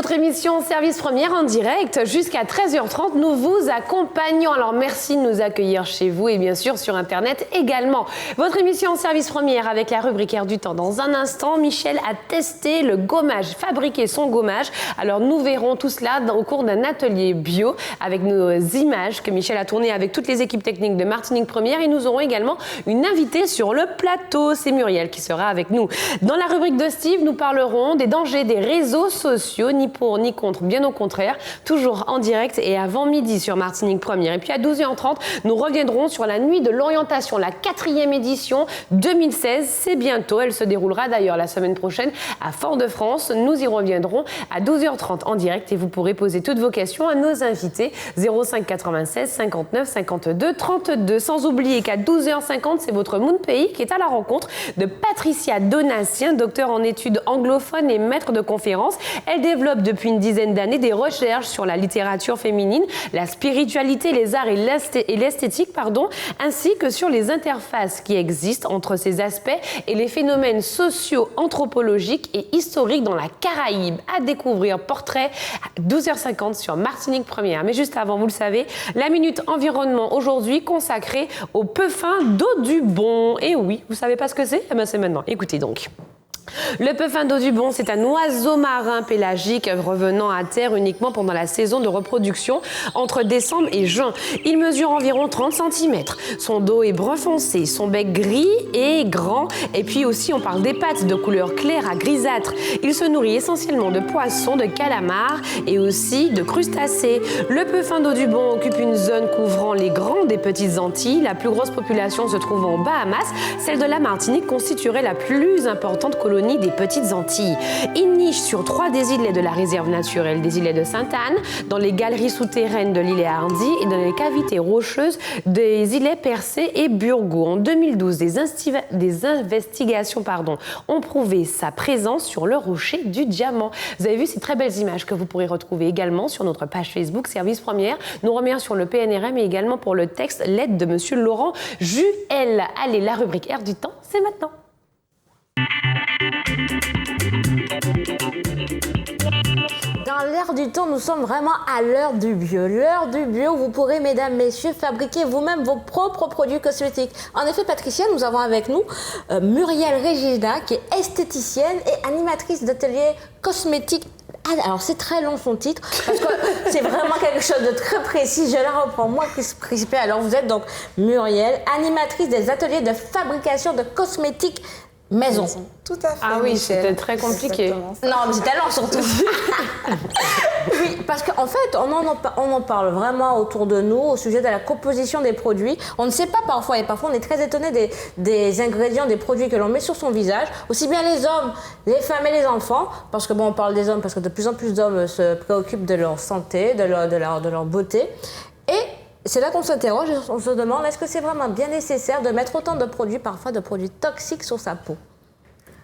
votre émission Service Première en direct. Jusqu'à 13h30, nous vous accompagnons. Alors, merci de nous accueillir chez vous et bien sûr sur Internet également. Votre émission Service Première avec la rubrique Air du Temps. Dans un instant, Michel a testé le gommage, fabriqué son gommage. Alors, nous verrons tout cela au cours d'un atelier bio avec nos images que Michel a tournées avec toutes les équipes techniques de Martinique Première. Et nous aurons également une invitée sur le plateau. C'est Muriel qui sera avec nous. Dans la rubrique de Steve, nous parlerons des dangers des réseaux sociaux, ni pour ni contre, bien au contraire, toujours en direct et avant midi sur Martinique Première. Et puis à 12h30, nous reviendrons sur la nuit de l'orientation, la 4e édition 2016. C'est bientôt, elle se déroulera d'ailleurs la semaine prochaine à Fort-de-France. Nous y reviendrons à 12h30 en direct et vous pourrez poser toutes vos questions à nos invités 05 96 59 52 32. Sans oublier qu'à 12h50, c'est votre Moon Pays qui est à la rencontre de Patricia Donatien, docteur en études anglophones et maître de conférences. Elle développe depuis une dizaine d'années des recherches sur la littérature féminine, la spiritualité, les arts et l'esthétique, ainsi que sur les interfaces qui existent entre ces aspects et les phénomènes socio-anthropologiques et historiques dans la Caraïbe. À découvrir, portrait à 12h50 sur Martinique Première. Mais juste avant, vous le savez, la Minute Environnement aujourd'hui consacrée au peufin d'Audubon. Et oui, vous savez pas ce que c'est? Eh bien, c'est maintenant. Écoutez donc. Le peufin d'Audubon, c'est un oiseau marin pélagique revenant à terre uniquement pendant la saison de reproduction entre décembre et juin. Il mesure environ 30 cm. Son dos est brun foncé, son bec gris et grand. Et puis aussi, on parle des pattes de couleur claire à grisâtre. Il se nourrit essentiellement de poissons, de calamars et aussi de crustacés. Le peufin d'Audubon occupe une zone couvrant les grandes et petites Antilles. La plus grosse population se trouve en Bahamas. Celle de la Martinique constituerait la plus importante colonie des Petites Antilles. Il niche sur 3 des îlets de la réserve naturelle des îlets de Sainte-Anne, dans les galeries souterraines de l'îlet Hardy et dans les cavités rocheuses des îlets Percé et Burgo. En 2012, des investigations ont prouvé sa présence sur le rocher du Diamant. Vous avez vu ces très belles images que vous pourrez retrouver également sur notre page Facebook Service Première. Nous remercions le PNRM et également pour le texte l'aide de Monsieur Laurent Juel. Allez, la rubrique Air du Temps, c'est maintenant. Dans l'ère du temps, nous sommes vraiment à l'heure du bio. L'heure du bio, vous pourrez, mesdames, messieurs, fabriquer vous-même vos propres produits cosmétiques. En effet, Patricia, nous avons avec nous Muriel Regina, qui est esthéticienne et animatrice d'atelier cosmétique. Alors, c'est très long son titre, parce que c'est vraiment quelque chose de très précis. Je la reprends, moi qui suis précipitée. Alors, vous êtes donc Muriel, animatrice des ateliers de fabrication de cosmétiques maison. Tout à fait. Ah oui, Michel. c'était très compliqué. Non, mais c'était long surtout. Oui, parce qu'en fait, on en parle vraiment autour de nous au sujet de la composition des produits. On ne sait pas parfois, et parfois on est très étonné des ingrédients, des produits que l'on met sur son visage, aussi bien les hommes, les femmes et les enfants, parce que bon, on parle des hommes parce que de plus en plus d'hommes se préoccupent de leur santé, de leur beauté. Et c'est là qu'on s'interroge et on se demande, est-ce que c'est vraiment bien nécessaire de mettre autant de produits, parfois de produits toxiques sur sa peau?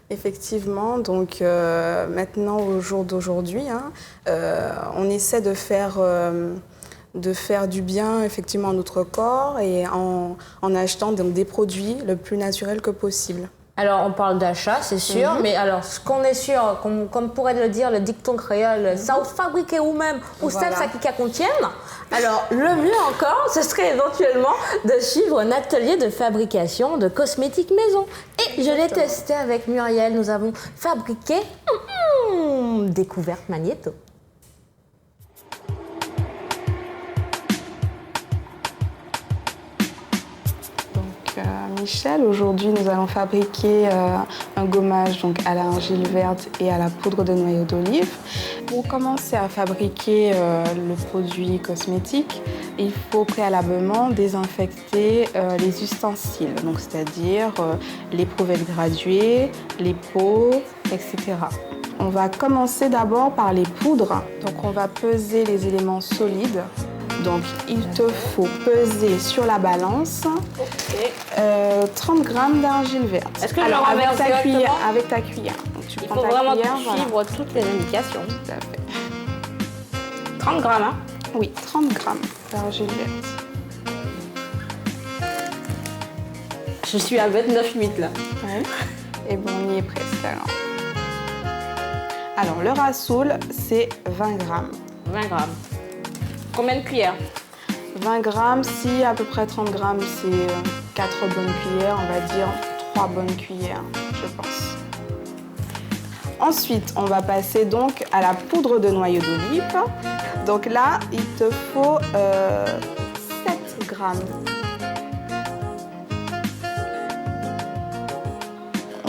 Effectivement, donc maintenant au jour d'aujourd'hui, on essaie de faire du bien effectivement à notre corps et en achetant donc, des produits le plus naturels que possible. Alors, on parle d'achat, c'est sûr, mais alors, ce qu'on est sûr, comme pourrait le dire le dicton créole, ça vous fabriquez vous-même, ou ça qui contiennent. Alors, le mieux encore, ce serait éventuellement de suivre un atelier de fabrication de cosmétiques maison. Et je l'ai testé avec Muriel, nous avons fabriqué découverte magnéto. Michel, aujourd'hui nous allons fabriquer un gommage donc, à l'argile verte et à la poudre de noyau d'olive. Pour commencer à fabriquer le produit cosmétique, il faut préalablement désinfecter les ustensiles, donc c'est-à-dire les prouvettes graduées, les pots, etc. On va commencer d'abord par les poudres. Donc on va peser les éléments solides. Donc, il te faut peser sur la balance 30 g d'argile verte. Est-ce que alors avec ta cuillère, avec ta cuillère. Donc, tu il prends faut ta vraiment cuillère, suivre toutes les indications. Tout à fait. 30 grammes, hein? Oui, 30 g d'argile verte. Je suis à 29,8 là. Ouais. Et bon, on y est presque alors. Alors, le rassoul, c'est 20 grammes. 20 grammes. Combien de cuillères? 20 grammes, si à peu près 30 grammes, c'est 4 bonnes cuillères, on va dire 3 bonnes cuillères, je pense. Ensuite, on va passer donc à la poudre de noyau d'olive. Donc là, il te faut 7 grammes.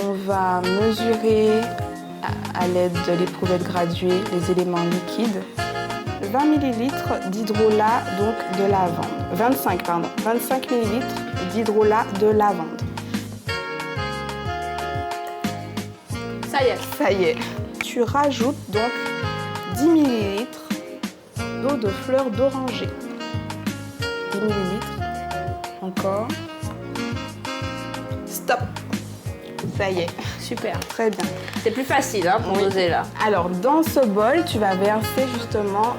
On va mesurer à l'aide de l'éprouvette graduée les éléments liquides. 20 ml d'hydrolat donc de lavande. 25 ml d'hydrolat de lavande. Ça y est. Ça y est. Tu rajoutes donc 10 ml d'eau de fleur d'oranger. 10 ml. Encore. Stop. Ça y est. Super. Très bien. C'est plus facile hein, pour doser là. Alors, dans ce bol, tu vas verser justement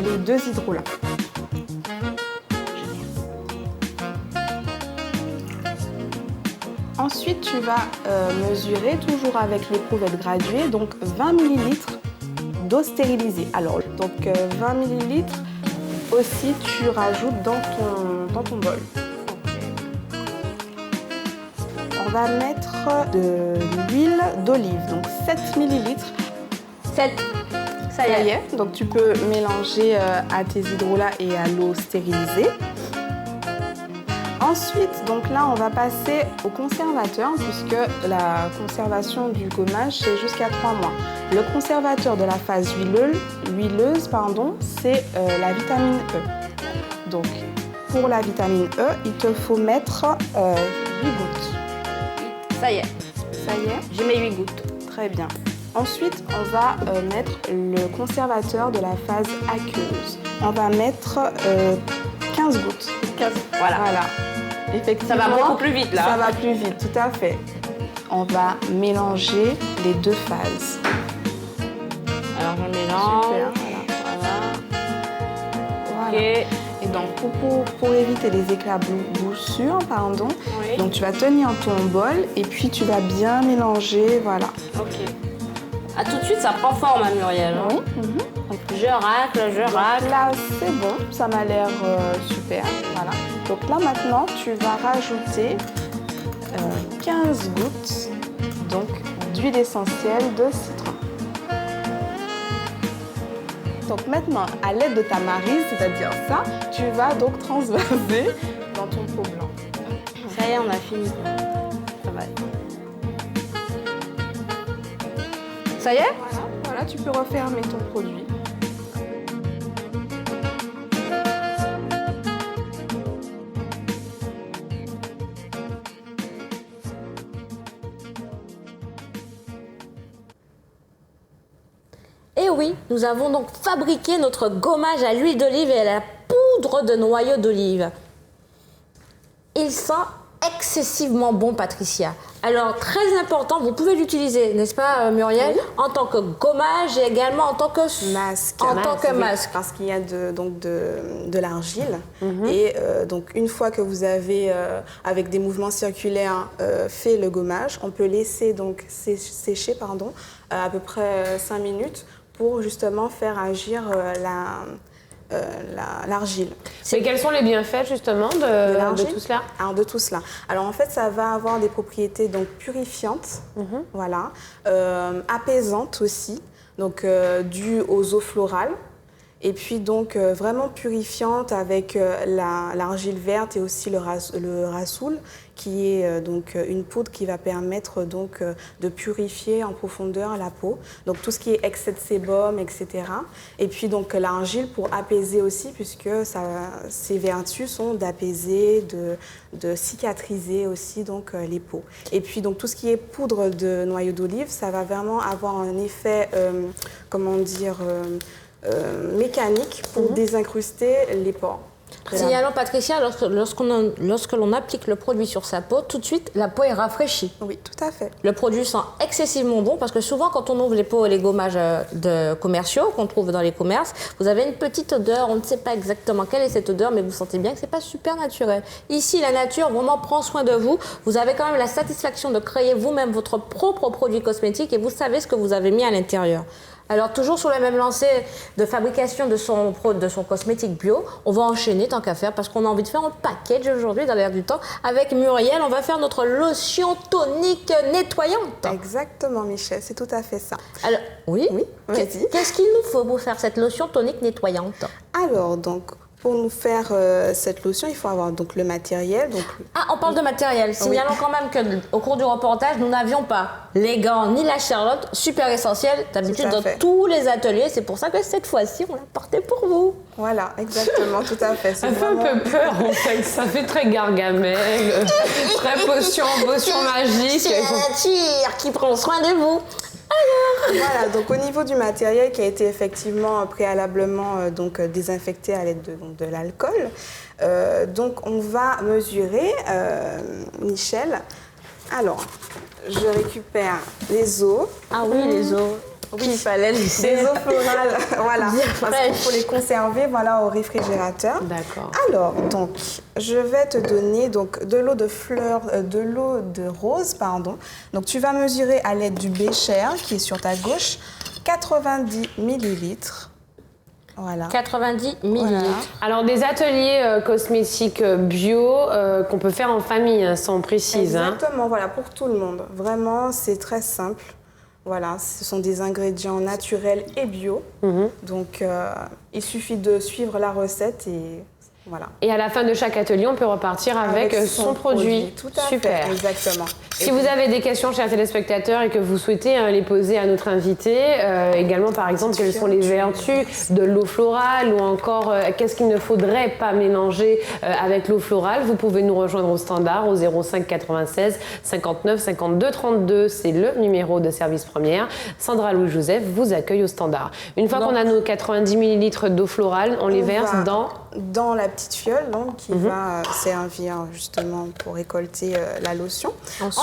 les 2 hydrolats. Ensuite, tu vas mesurer, toujours avec l'éprouvette graduée, donc 20 ml d'eau stérilisée. Alors, donc 20 ml aussi, tu rajoutes dans ton bol. On va mettre de l'huile d'olive, donc 7 ml. 7. Ça y est. Donc tu peux mélanger à tes hydrolats et à l'eau stérilisée. Ensuite, donc là, on va passer au conservateur puisque la conservation du gommage, c'est jusqu'à 3 mois. Le conservateur de la phase huileuse, c'est la vitamine E. Donc, pour la vitamine E, il te faut mettre 8 gouttes. Ça y est. Ça y est? J'ai mes 8 gouttes. Très bien. Ensuite, on va mettre le conservateur de la phase aqueuse. On va mettre 15 gouttes. 15. Voilà. Effectivement, ça va beaucoup plus vite là. Ça va plus vite, tout à fait. On va mélanger les 2 phases. Alors je mélange. Super, voilà. Ok. Et donc pour éviter les éclaboussures, oui. donc tu vas tenir ton bol et puis tu vas bien mélanger, voilà. Ok. Ah, tout de suite, ça prend forme, hein, Muriel. Hein. Oui. Je racle. Là, c'est bon, ça m'a l'air super, voilà. Donc là, maintenant, tu vas rajouter 15 gouttes donc d'huile essentielle de citron. Donc maintenant, à l'aide de ta maryse, c'est-à-dire ça, tu vas donc transvaser dans ton pot blanc. Ça y est, on a fini. Ça va. Ça y est? Voilà, tu peux refermer ton produit. Et oui, nous avons donc fabriqué notre gommage à l'huile d'olive et à la poudre de noyau d'olive. Il sent excessivement bon, Patricia. Alors, très important, vous pouvez l'utiliser, n'est-ce pas, Muriel, oui. En tant que gommage et également en tant que masque. Masque. Parce qu'il y a de l'argile. Et donc, une fois que vous avez, avec des mouvements circulaires, fait le gommage, on peut laisser donc sécher à peu près 5 minutes pour justement faire agir l'argile. Mais quels sont les bienfaits justement de tout cela? Alors de tout cela. Alors en fait, ça va avoir des propriétés donc purifiantes, voilà, apaisantes aussi, donc dues aux eaux florales. Et puis donc vraiment purifiante avec l'argile verte et aussi le rassoul, qui est donc une poudre qui va permettre donc de purifier en profondeur la peau. Donc tout ce qui est excès de sébum, etc. Et puis donc l'argile pour apaiser aussi, puisque ses vertus sont d'apaiser, de cicatriser aussi donc les peaux. Et puis donc tout ce qui est poudre de noyau d'olive, ça va vraiment avoir un effet, comment dire, mécanique pour désincruster les pores. Signalons Patricia, lorsque l'on applique le produit sur sa peau, tout de suite, la peau est rafraîchie. Oui, tout à fait. Le produit sent excessivement bon parce que souvent, quand on ouvre les peaux et les gommages commerciaux qu'on trouve dans les commerces, vous avez une petite odeur. On ne sait pas exactement quelle est cette odeur, mais vous sentez bien que c'est pas super naturel. Ici, la nature vraiment prend soin de vous. Vous avez quand même la satisfaction de créer vous-même votre propre produit cosmétique et vous savez ce que vous avez mis à l'intérieur. Alors, toujours sur la même lancée de fabrication de son cosmétique bio, on va enchaîner tant qu'à faire parce qu'on a envie de faire un package aujourd'hui dans l'air du temps. Avec Muriel, on va faire notre lotion tonique nettoyante. Exactement, Michel, c'est tout à fait ça. Alors, oui, vas-y. Qu'est-ce qu'il nous faut pour faire cette lotion tonique nettoyante? Alors, donc, pour nous faire cette lotion, il faut avoir donc le matériel. Donc... Ah, on parle de matériel. Signalons quand même qu'au cours du reportage, nous n'avions pas les gants ni la Charlotte, super essentiel d'habitude dans tous les ateliers. C'est pour ça que cette fois-ci, on l'a porté pour vous. Voilà, exactement, tout à fait. Ça fait un peu peur en fait, ça fait très Gargamel, très potion magique. C'est la nature qui prend soin de vous. Voilà, donc au niveau du matériel qui a été effectivement préalablement désinfecté à l'aide de l'alcool, donc on va mesurer, Michel. Alors, je récupère les eaux. Ah oui, les eaux. Oui, il fallait laisser des eaux florales, voilà, parce qu'il faut les conserver, voilà, au réfrigérateur. D'accord. Alors, donc, je vais te donner donc de l'eau de l'eau de rose, pardon. Donc, tu vas mesurer à l'aide du bécher qui est sur ta gauche, 90 millilitres. Voilà. 90 millilitres. Voilà. Alors des ateliers cosmétiques bio qu'on peut faire en famille, hein, ça on précise. Exactement, voilà, pour tout le monde. Vraiment, c'est très simple. Voilà, ce sont des ingrédients naturels et bio. Donc, il suffit de suivre la recette et voilà. Et à la fin de chaque atelier, on peut repartir avec son produit. Tout à Super. fait, exactement. Si vous avez des questions, chers téléspectateurs, et que vous souhaitez les poser à notre invité, également par exemple, quelles sont les vertus de l'eau florale ou encore qu'est-ce qu'il ne faudrait pas mélanger avec l'eau florale, vous pouvez nous rejoindre au standard au 05 96 59 52 32. C'est le numéro de service première. Sandra Louis-Joseph vous accueille au standard. Une fois qu'on a nos 90 millilitres d'eau florale, on les verse dans la petite fiole donc, qui va servir justement pour récolter la lotion.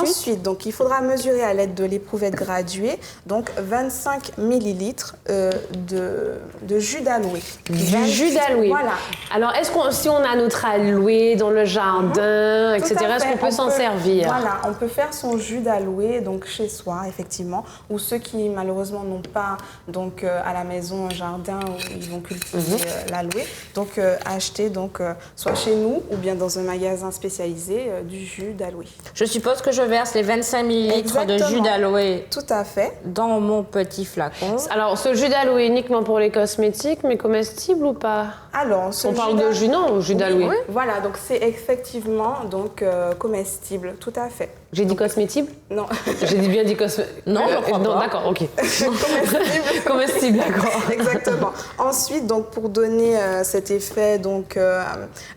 Ensuite, donc, il faudra mesurer à l'aide de l'éprouvette graduée donc 25 millilitres de jus d'aloe. Du jus d'aloe. Voilà. Alors, si on a notre aloe dans le jardin, etc., est-ce qu'on peut s'en servir? Voilà, on peut faire son jus d'aloe donc chez soi, effectivement, ou ceux qui malheureusement n'ont pas donc à la maison un jardin où ils vont cultiver l'aloe, donc acheter donc soit chez nous ou bien dans un magasin spécialisé du jus d'aloe. Je suppose que je verse les 25 millilitres de jus d'aloe. Tout à fait. Dans mon petit flacon. Alors, ce jus d'aloe est uniquement pour les cosmétiques, mais comestible ou pas? Alors, on parle de jus, non, jus d'aloe. Oui. Voilà, donc c'est effectivement donc comestible, tout à fait. J'ai dit cosmétible? Non. J'ai bien dit cosmétique. Non, je crois non, pas. D'accord, ok. Comestible. Comestible, d'accord. Exactement. Ensuite, donc pour donner cet effet donc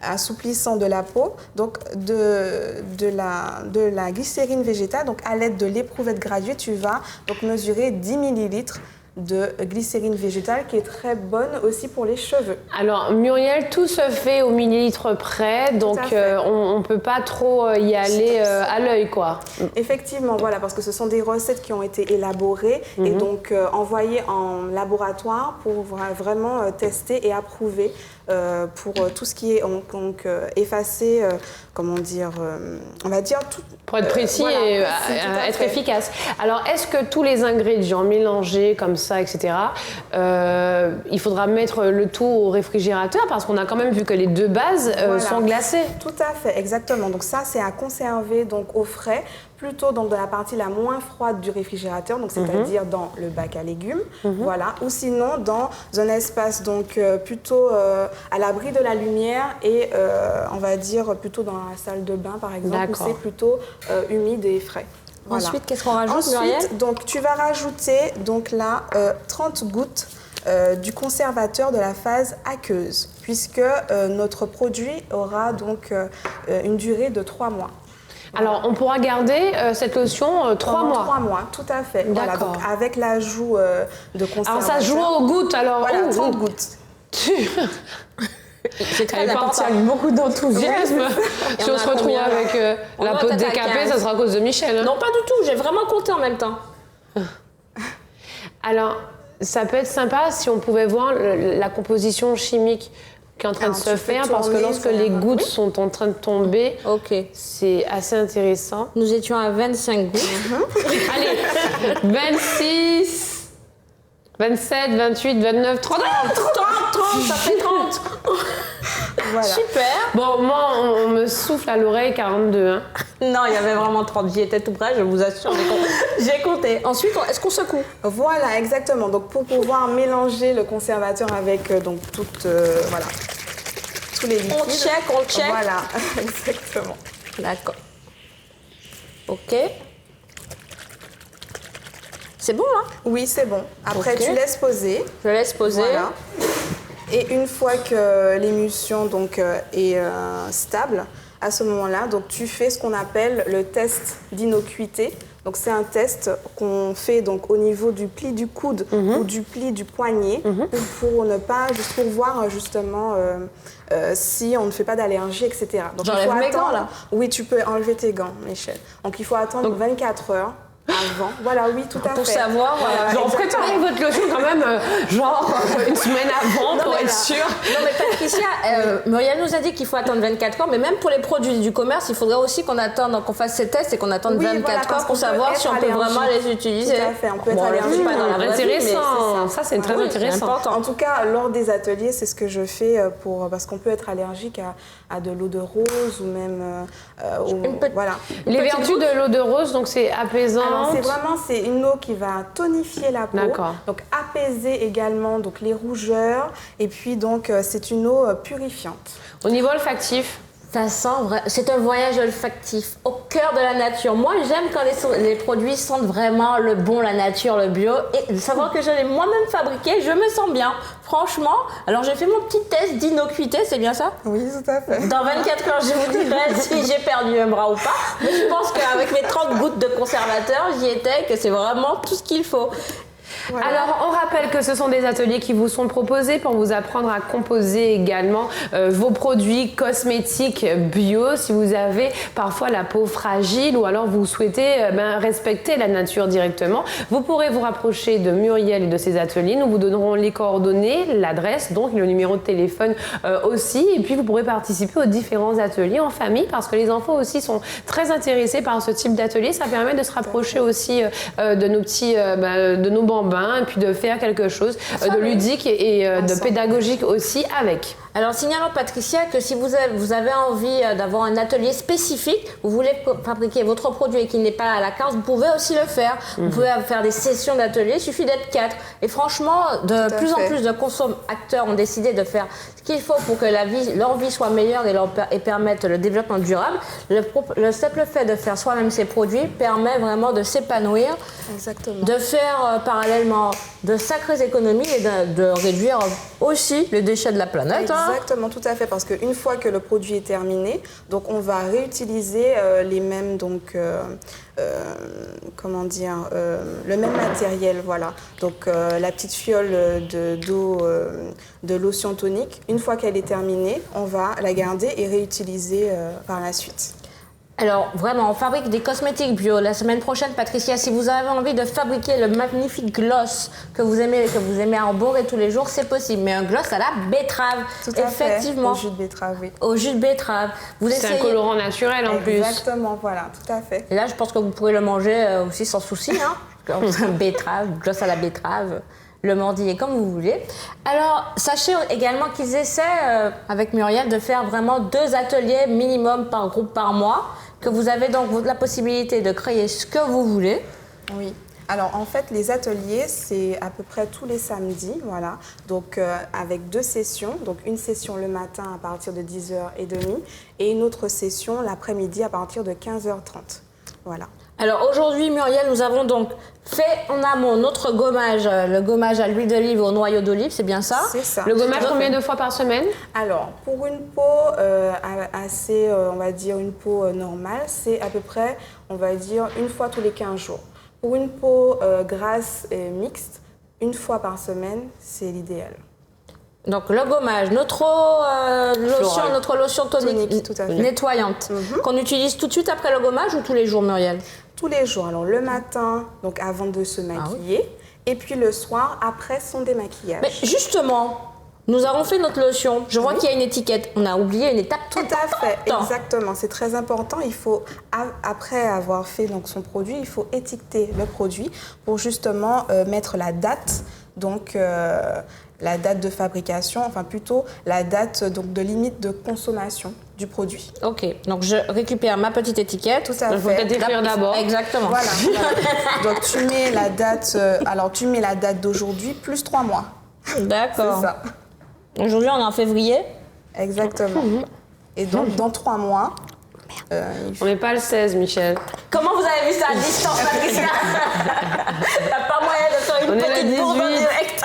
assouplissant de la peau, donc de la glycérine végétale, donc à l'aide de l'éprouvette graduée, tu vas donc mesurer 10 millilitres de glycérine végétale qui est très bonne aussi pour les cheveux. Alors Muriel, tout se fait au millilitre près, donc on ne peut pas trop y aller à l'œil, quoi. Effectivement, voilà, parce que ce sont des recettes qui ont été élaborées et donc envoyées en laboratoire pour vraiment tester et approuver pour tout ce qui est donc effacé, comment dire, on va dire tout. Pour être précis voilà, et précis, être efficace. Alors, est-ce que tous les ingrédients mélangés comme ça, etc., il faudra mettre le tout au réfrigérateur parce qu'on a quand même vu que les deux bases sont glacées. Tout à fait, exactement. Donc ça, c'est à conserver donc au frais, plutôt donc dans la partie la moins froide du réfrigérateur, donc c'est-à-dire dans le bac à légumes, voilà, ou sinon dans un espace donc plutôt à l'abri de la lumière et on va dire plutôt dans la salle de bain par exemple, où c'est plutôt humide et frais. Voilà. Ensuite, qu'est-ce qu'on rajoute, Muriel ? Ensuite, donc tu vas rajouter donc là 30 gouttes du conservateur de la phase aqueuse, puisque notre produit aura donc une durée de 3 mois. Voilà. Alors, on pourra garder cette lotion 3 mois. 3 mois, tout à fait. Voilà, donc avec l'ajout de conservateur. Alors, ça se joue aux gouttes, alors. Voilà, 30 gouttes. C'est très Elle est important. partie avec beaucoup d'enthousiasme. Et Si on on a se retrouve combien, là avec On la doit peau être à décapée, 15. ça sera à cause de Michel. Hein. Non, pas du tout. J'ai vraiment compté en même temps. Alors, ça peut être sympa si on pouvait voir la composition chimique qui est en train Alors, de se tu peux faire, parce que tourner lorsque vers- les gouttes sont en train de tomber, Ok. c'est assez intéressant. Nous étions à 25 gouttes. Allez, 26, 27, 28, 29, 30. 30, ça fait 30. Voilà. Super. Bon, moi, on me souffle à l'oreille 42. Hein. Non, il y avait vraiment 30. J'y étais tout près, je vous assure. J'ai compté. Ensuite, est-ce qu'on secoue? Voilà, exactement. Donc pour pouvoir mélanger le conservateur avec donc voilà, tous les liquides. On check. Voilà, exactement. D'accord. Ok. C'est bon, là? Oui, c'est bon. Après, Ok. tu laisses poser. Je laisse poser. Voilà. Et une fois que l'émulsion donc est stable, à ce moment-là, donc tu fais ce qu'on appelle le test d'innocuité. Donc c'est un test qu'on fait donc au niveau du pli du coude ou du pli du poignet pour ne pas juste pour voir justement si on ne fait pas d'allergie, etc. Donc J'enlève mes gants, là? Oui, tu peux enlever tes gants, Michel. Donc il faut attendre 24 heures avant. Voilà, oui, tout à fait. Pour savoir, Voilà, Genre, exactement. préparez votre lotion quand même, une semaine avant pour mais être là- sûr. Non mais Patricia, Muriel nous a dit qu'il faut attendre 24 heures, mais même pour les produits du commerce, il faudrait aussi qu'on attende, qu'on fasse ces tests et qu'on attende Oui, 24 voilà, heures parce pour qu'on peut savoir être si on peut vraiment allergique. les utiliser. Tout à fait, on peut être Bon, je suis allergique. pas dans la vraie vie, mais Intéressant, c'est ça c'est très Oui, intéressant. c'est important. En tout cas, lors des ateliers, c'est ce que je fais parce qu'on peut être allergique à de l'eau de rose ou même voilà. Les petite vertus de l'eau de rose, donc c'est apaisant. Alors c'est une eau qui va tonifier la peau, D'accord. donc apaiser également donc les rougeurs et puis donc c'est une eau purifiante. Au niveau olfactif, Ça sent c'est un voyage olfactif au cœur de la nature. Moi, j'aime quand les produits sentent vraiment le bon, la nature, le bio. Et de savoir que je l'ai moi-même fabriqué, je me sens bien. Franchement, alors j'ai fait mon petit test d'innocuité, c'est bien ça? Oui, tout à fait. Dans 24 heures, je vous dirai si j'ai perdu un bras ou pas. Mais je pense qu'avec mes 30 gouttes de conservateur, j'y étais, que c'est vraiment tout ce qu'il faut. Voilà. Alors, on rappelle que ce sont des ateliers qui vous sont proposés pour vous apprendre à composer également vos produits cosmétiques bio si vous avez parfois la peau fragile ou alors vous souhaitez respecter la nature directement. Vous pourrez vous rapprocher de Muriel et de ses ateliers. Nous vous donnerons les coordonnées, l'adresse, donc le numéro de téléphone aussi. Et puis, vous pourrez participer aux différents ateliers en famille parce que les enfants aussi sont très intéressés par ce type d'atelier. Ça permet de se rapprocher aussi de nos petits, de nos bambins et puis de faire quelque chose de ludique et de pédagogique aussi avec. Alors, signalons Patricia que si vous avez envie d'avoir un atelier spécifique, vous voulez fabriquer votre produit et qu'il n'est pas à la carte, vous pouvez aussi le faire. Vous pouvez faire des sessions d'atelier, il suffit d'être 4. Et franchement, de plus en plus de consommateurs ont décidé de faire ce qu'il faut pour que leur vie soit meilleure et permettre le développement durable. Le simple fait de faire soi-même ses produits permet vraiment de s'épanouir, Exactement. de faire parallèlement de sacrées économies et de réduire aussi les déchets de la planète. Exactement, tout à fait, parce qu'une fois que le produit est terminé, donc on va réutiliser les mêmes, donc, comment dire, le même matériel, voilà. Donc la petite fiole d'eau, de lotion tonique, une fois qu'elle est terminée, on va la garder et réutiliser par la suite. Alors vraiment, on fabrique des cosmétiques bio. La semaine prochaine, Patricia, si vous avez envie de fabriquer le magnifique gloss que vous aimez embourrer tous les jours, c'est possible. Mais un gloss à la betterave, Tout à effectivement. fait, au jus de betterave, oui. Au jus de betterave. Vous C'est un essayez. colorant naturel en plus. Exactement, voilà, tout à fait. Et là, je pense que vous pourrez le manger aussi sans souci. Betterave, gloss à la betterave. Le mordiller comme vous voulez. Alors, sachez également qu'ils essaient, avec Muriel, de faire vraiment 2 ateliers minimum par groupe par mois, que vous avez donc la possibilité de créer ce que vous voulez. Oui. Alors en fait, les ateliers, c'est à peu près tous les samedis, voilà. Donc avec 2 sessions, donc une session le matin à partir de 10h30 et une autre session l'après-midi à partir de 15h30. Voilà. Alors aujourd'hui, Muriel, nous avons donc fait en amont notre gommage, le gommage à l'huile d'olive au noyau d'olive, c'est bien ça? C'est ça. Le gommage, combien de fois par semaine? Alors, pour une peau assez, on va dire une peau normale, c'est à peu près, on va dire, une fois tous les 15 jours. Pour une peau grasse et mixte, une fois par semaine, c'est l'idéal. Donc le gommage, notre lotion tonique, tout à fait. nettoyante, qu'on utilise tout de suite après le gommage ou tous les jours, Muriel? Tous les jours. Alors le matin, donc avant de se maquiller, et puis le soir après son démaquillage. Mais justement, nous avons fait notre lotion. Je vois qu'il y a une étiquette. On a oublié une étape Tout à fait, exactement. C'est très important. Il faut, après avoir fait donc, son produit, il faut étiqueter le produit pour justement mettre la date, donc la date de fabrication, enfin plutôt la date donc, de limite de consommation du produit. Ok, donc je récupère ma petite étiquette. Tout à Il faut fait. peut-être écrire d'abord. Exactement. Voilà. Donc tu mets la date, tu mets la date d'aujourd'hui plus 3 mois. D'accord. C'est ça. Aujourd'hui, on est en février. Exactement. Et donc dans 3 mois, On n'est pas le 16, Michel. Comment vous avez vu ça à distance, Patricia? T'as pas moyen de faire une On est le petite bourde en 18. direct.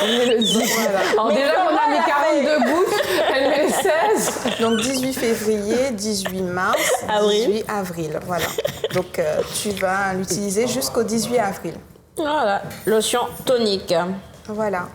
On est le 10. Alors Mais déjà, on comment a mis elle a 42 gouttes, elle met le 16. donc 18 février, 18 mars, Avril. 18 avril. Voilà. Donc tu vas l'utiliser jusqu'au 18 avril. Voilà, lotion tonique. Voilà.